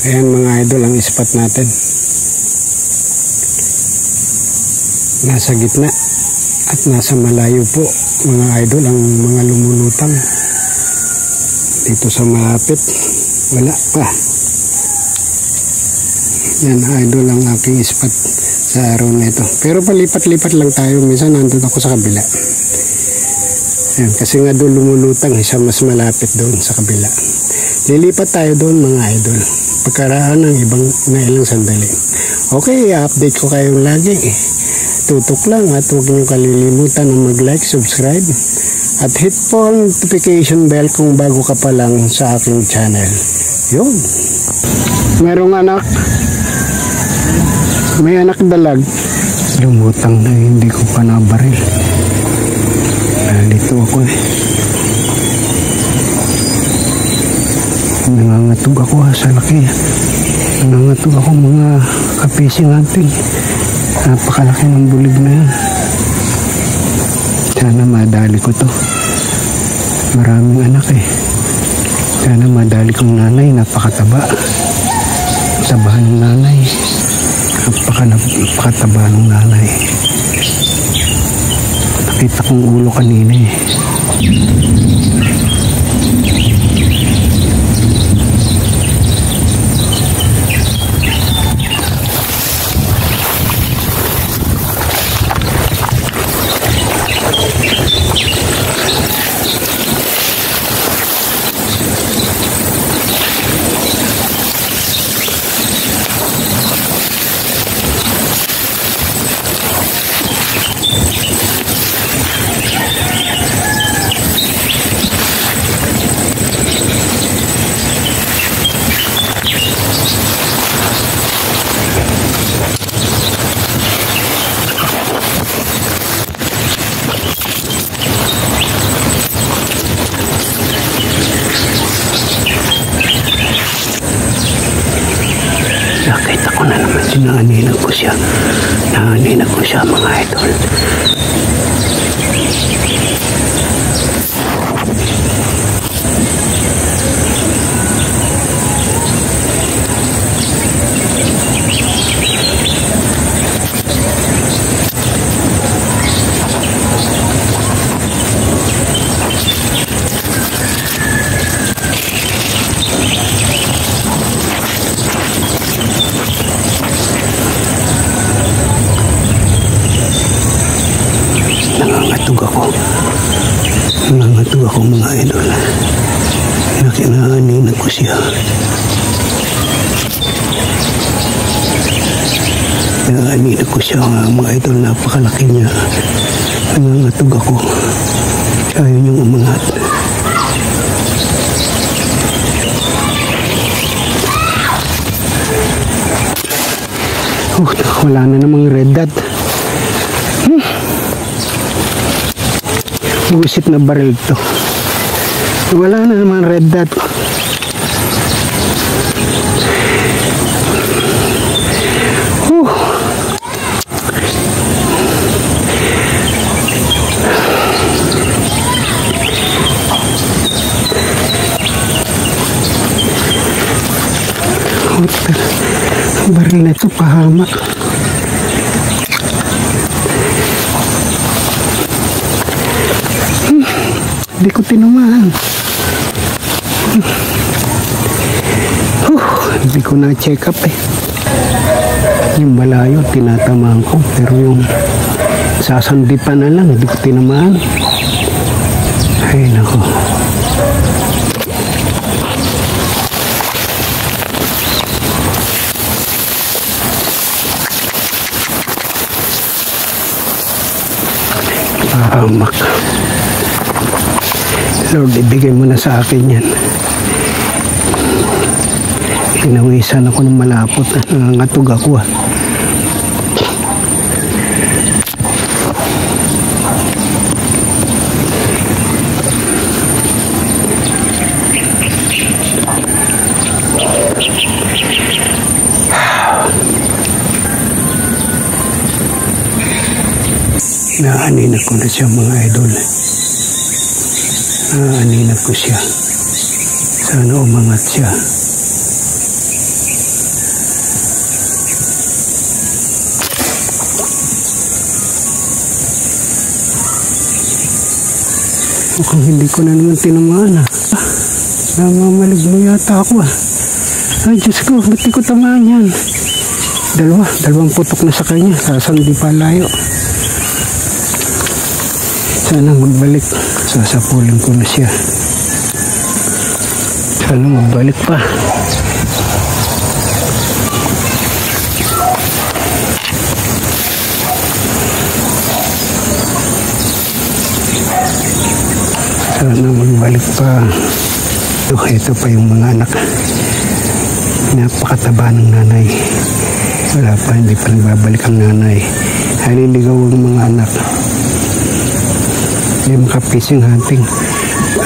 Ayan mga idol ang spot natin. Nasa gitna at nasa malayo po mga idol ang mga lumulutang. Dito sa malapit wala pa. Yan idol ang aking spot sa araw na ito. Pero palipat-lipat lang tayo. Minsan nandun ako sa kabila. Yan, kasi nga doon lumulutang, isa mas malapit doon sa kabila. Lilipat tayo doon mga idol pagkaraan ng na ilang sandali. Okay, update ko kayo lagi. Tutok lang at huwag niyo kalilimutan na mag-like, subscribe at hit po ang notification bell kung bago ka pa lang sa aking channel. Yun. Merong anak. May anak dalag. Lumutang na hindi ko pa nabaril. Dito ako nangangatog ako sa laki. Nangangatog ako mga kapising natin. Napakalaki ng bulig na yan. Sana madali ko to. Maraming anak Sana madali kong nanay. Napakataba. Tabahan ng nanay. Napakataba ng nanay. Nakita kong ulo kanina Nakita ko na naman sinaaninag ko siya. Naaninag ko siya mga idol. Nangangatog ako mga idol. Nakinaaninag ko siya. Naaninag ko siya mga idol. Napakalaki niya. Nangangatog ako. Ayaw niyang umangat. Wala na namang red dot. Busit na baril to. Wala na naman red dot. Baril na ito pahamak. Hindi ko tinumaan. Hindi ko na-check up Yung malayo, tinatamaan ko. Pero yung sasandipan na lang, hindi ko tinamaan. Ay, nako. Pahamak. Lord, ibigay mo na sa akin yan. Pinawisan ako ng malapot. Nangangatog ako Naaninag ko na siya mga idol. Naaninag ko siya. Sana umangat siya. Mukhang hindi ko na naman tinamaan ah. Namamalig mo yata ako ah. Ay Diyos ko, ba't di ko tamaan yan? Dalawang putok na sa kanya. Saan di pa layo. Sana magbalik. Sasapulin ko na siya. Sana magbalik pa. Sana magbalik pa. Ito pa yung mga anak. Napakataba ng nanay. Wala pa, hindi pa nagbabalik ang nanay. Haliligaw ang mga anak. Hindi makapising hunting.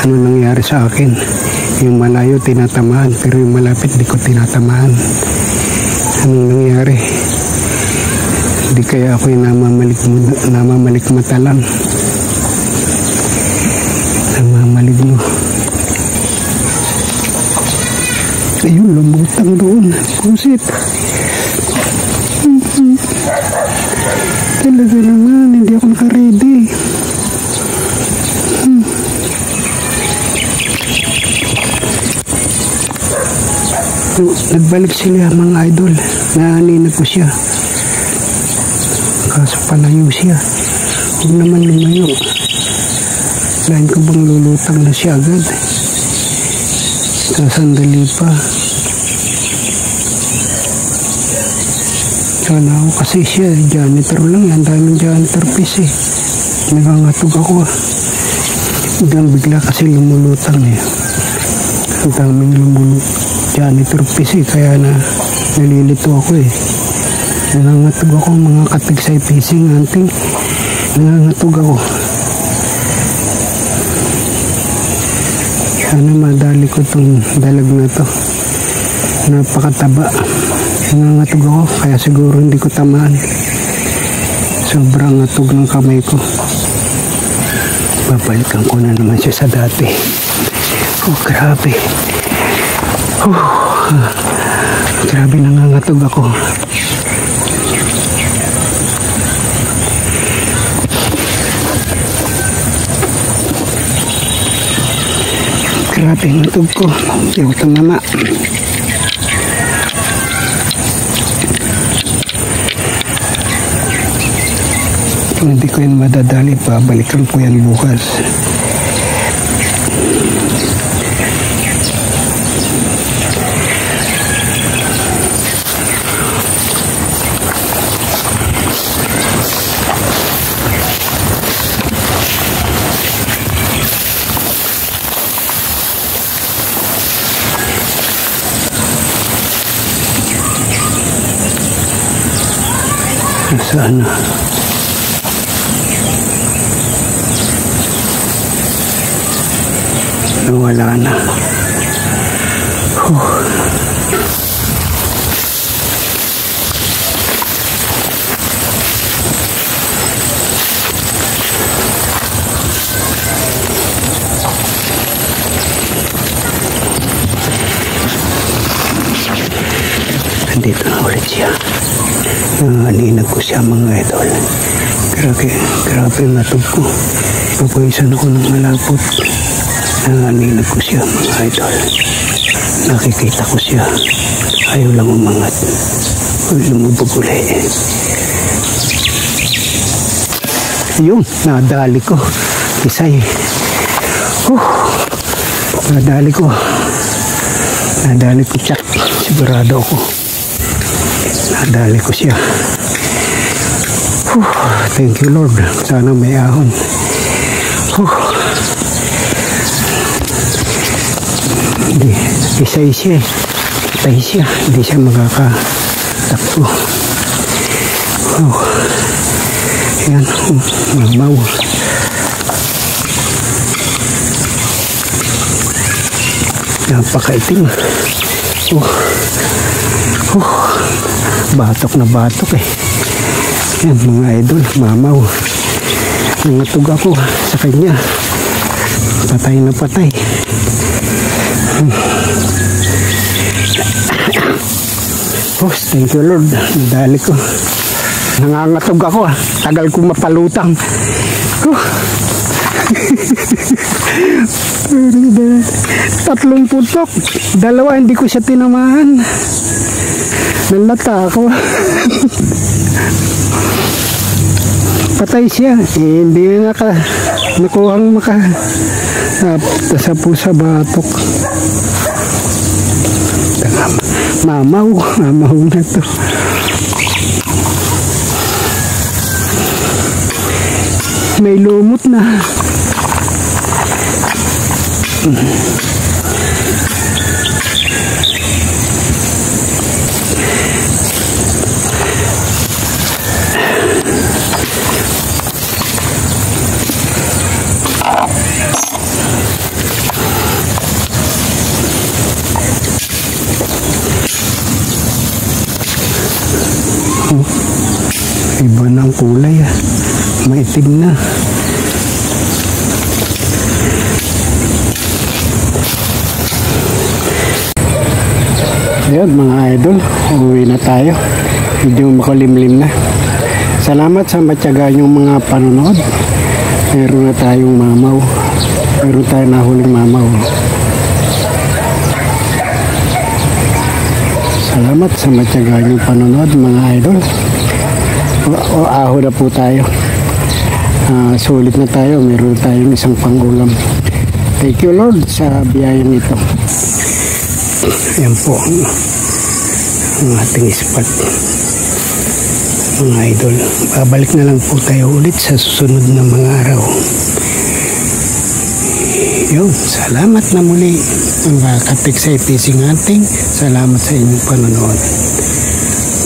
Ano nangyari sa akin? Yung malayo tinatamaan, pero yung malapit di ko tinatamaan. Anong nangyari? Hindi kaya ako yung namamalik mata lang. Namamalig mo. Ayun, lumutang doon. Pusit. Talaga naman, hindi ako naka-ready. Nagbalik sila mga idol. Naaninag ko siya. Kaso palayo siya. Huwag naman lumayo. Lain ko bang lulutang na siya agad? Sandali pa. Sana ako kasi siya janitor lang. Ang daming janitor piece eh. Nagangatog ako ah. Bigla kasi lumulutang eh. Ang daming janitor piece eh. Kaya na nalilito ako eh. Nangangatog ako mga katigsay pising hunting. Nangangatog ako. Sana madali ko itong dalag na to. Napakataba. Nangangatog ako kaya siguro hindi ko tamaan. Sobrang ngatog ng kamay ko. Babalikan ko na naman siya sa dati. Oh grabe. Grabe nangangatog ako. Grabe ang natog ko. Hindi ko tamama. Kung hindi ko yan madadali, pabalikan ko yan bukas. Sana wala na. Andito na ulit siya. Naninag ko siya mga idol. Grabe ang natog ko. Papawisan ako ng malapot. Naninag ko siya mga idol. Nakikita ko siya. Ayaw lang umangat. Lumubog uli. Yun, nadali ko. Isay. Nadali ko. Nadali ko tsak. Sigurado ako. Nadali ko siya. Thank you Lord. Sana may ahon. Hindi. Isay siya. Patay siya. Hindi siya makakatakbo. Yan. Mamaw. Napakaitim. Batok na batok eh. Yan mga idol, mamaw. Nangatog ako sa kanya. Patay na patay. Thank you Lord. Nadali ko. Nangangatog ako ah. Tagal ko mapalutang. Tatlong putok. Dalawa hindi ko siya tinamaan. Nalata ako. Patay siya. Hindi na nakuhang sa pusa batok. Mamaw na to. May lumot na. Iba ng kulay, maitim na. Ayan mga idol, uwi na tayo. Medyo makulimlim na. Salamat sa matyaga yung mga panonood. Meron na tayong mamaw. Meron tayong nahuling mamaw. Salamat sa matyaga yung panonood mga idol. Aho na po tayo. Sulit na tayo. Meron tayong isang pangulam. Thank you Lord sa biyayang ito. Ayan po ang ating ispat mga idol. Babalik na lang po tayo ulit sa susunod na mga araw. Yun, salamat na muli mga ka-Texay Fishing Hunting. Salamat sa inyong panonood.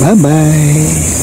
Bye bye.